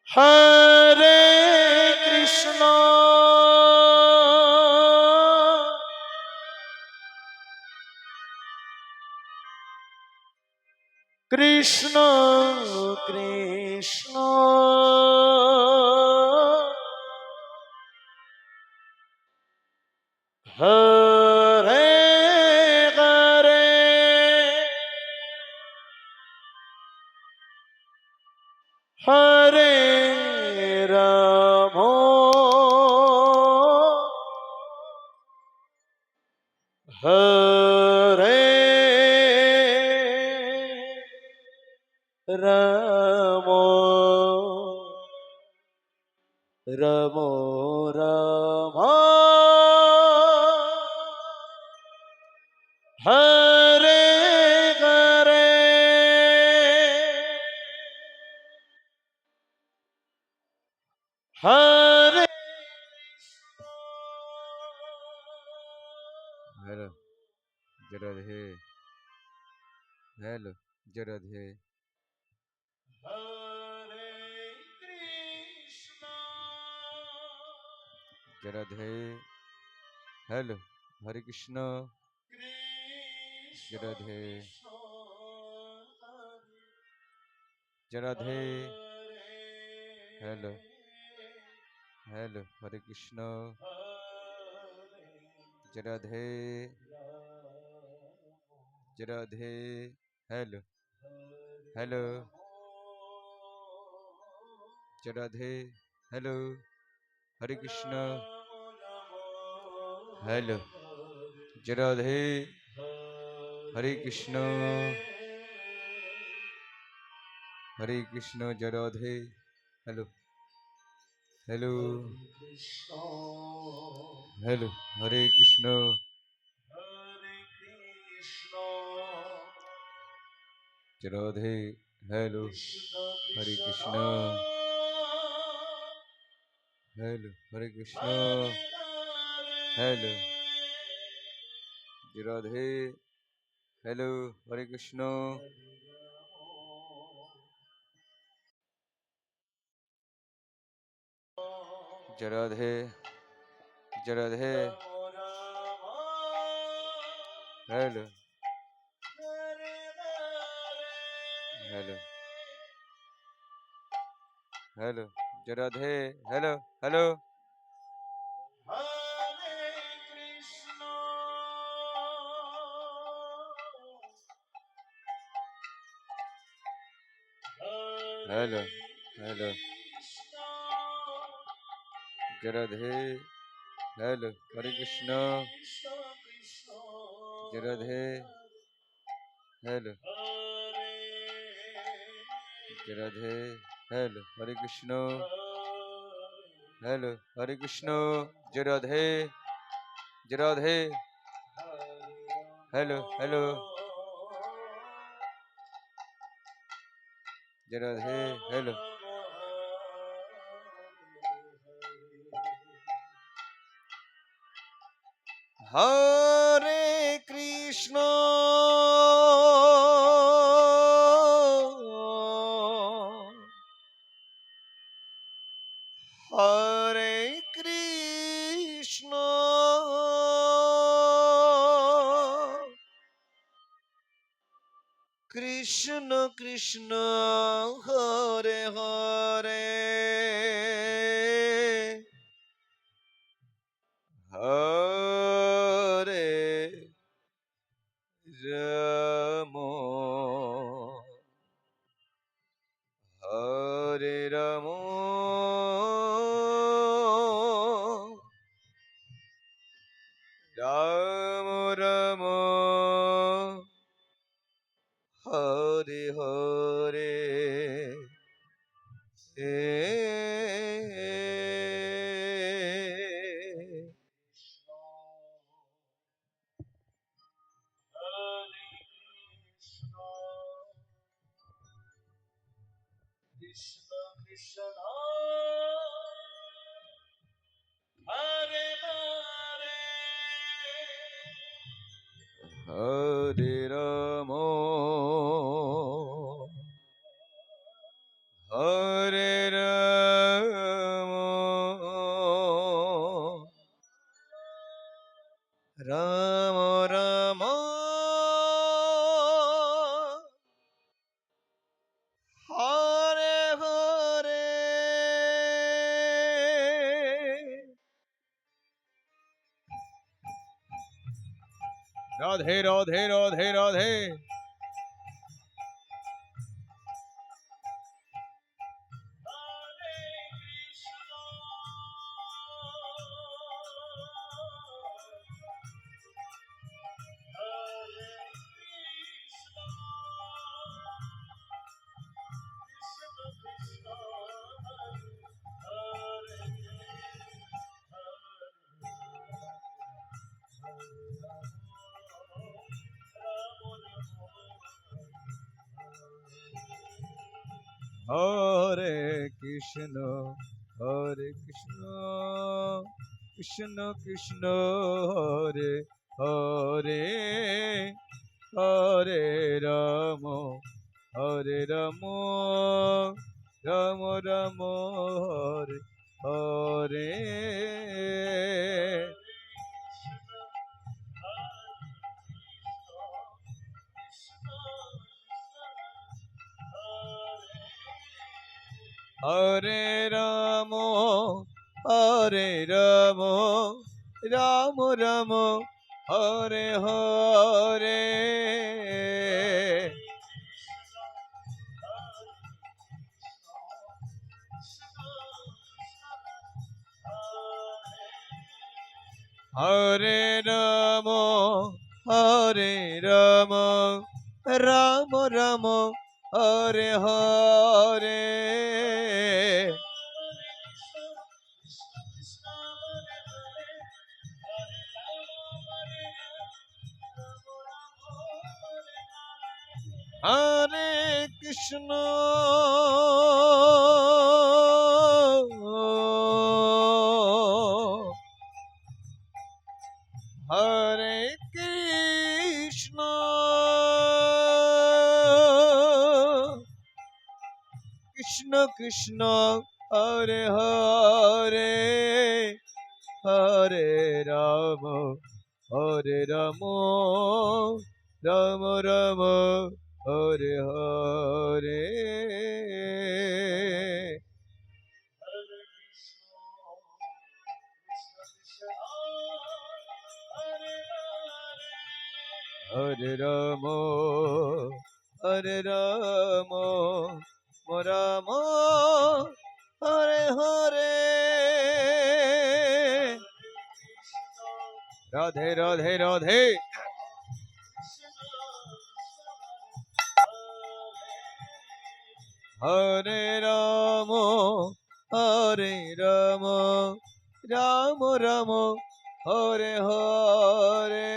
হরে Krishna Krishna Krishna Hare Hare Hare Ram Hare Ram Ram Ram Hare Hare Hare hello जराधे hello जराधे হরে কৃষ্ণ जराधे हेलो हरे कृष्ण কৃষ্ণ जराधे কৃষ্ণ जराधे হরে हेलो हेलो हरे कृष्ण হরে जराधे রাম जराधे हेलो হরে हेलो রাম जराधे हेलो हरे कृष्ण রাম রাম हेलो হরে जराधे हरे कृष्ण जराधे hello hello Krishna hello Hare Krishna Hare Krishna Radhe hello Krishna Hare Krishna Krishna hello Hare Krishna Hare hello Radhe hello Hare Krishna Radhe Radhe hello hello hello Radhe hello hello Hare Krishna hello Hare hello Krishna Radhe hello Hare Krishna Krishna Krishna Radhe hello Hare Radhe hello Hare Krishna Hare hello Hare Krishna Radhe Radhe hello hello Radhe hello Hare Krishna Hare Krishna Krishna Krishna Hare Hare Hare Ram Hare Ram Ram Ram Hare Hare Krishna Krishna Hare Hare Hare Ram Hare Ram Radhe Radhe Radhe Radhe. হরে কৃষ্ণ হরে কৃষ্ণ কৃষ্ণ কৃষ্ণ হরে হরে হরে রাম হরে রাম রাম রাম হরে হরে। হরে রাম হরে রাম রাম রাম হরে হরে। হরে রাম হরে রাম রাম রাম হরে হরে। হরে কৃষ্ণ হরে কৃষ্ণ কৃষ্ণ কৃষ্ণ হরে হরে হরে রাম হরে রাম রাম রাম হরে হরে। হরে রাম হরে রাম রাম হরে হরে। রাধে রাধে রাধে। হরে রাম হরে রাম রাম রাম হরে হরে।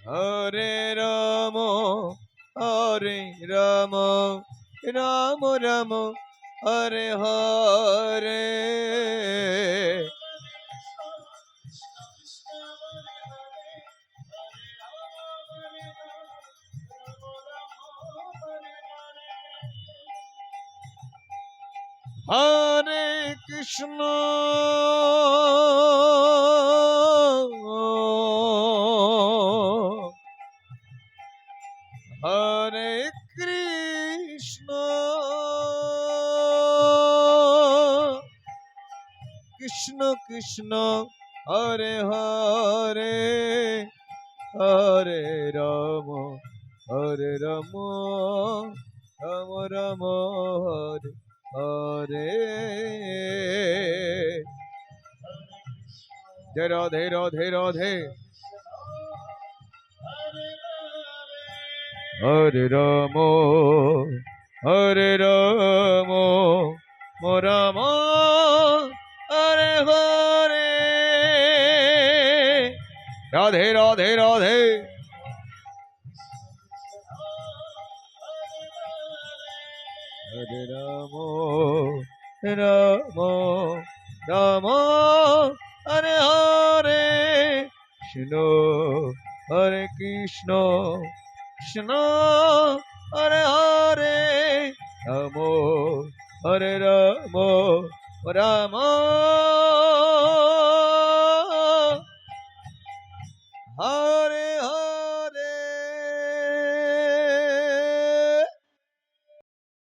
হরে রাম হরে রাম রাম রাম হরে হরে। হরে কৃষ্ণ হরে কৃষ্ণ কৃষ্ণ কৃষ্ণ হরে হরে হরে রাম হরে রাম রাম রাম হরে হরে। জয় রাধে রাধে রাধে। হরে রাম হরে রাম রাম হরে হরে। রাধে রাধে রাধে। হরে রাম রাম রাম হরে হরে কৃষ্ণ হরে কৃষ্ণ কৃষ্ণ হরে হরে রাম হরে রাম রাম হরে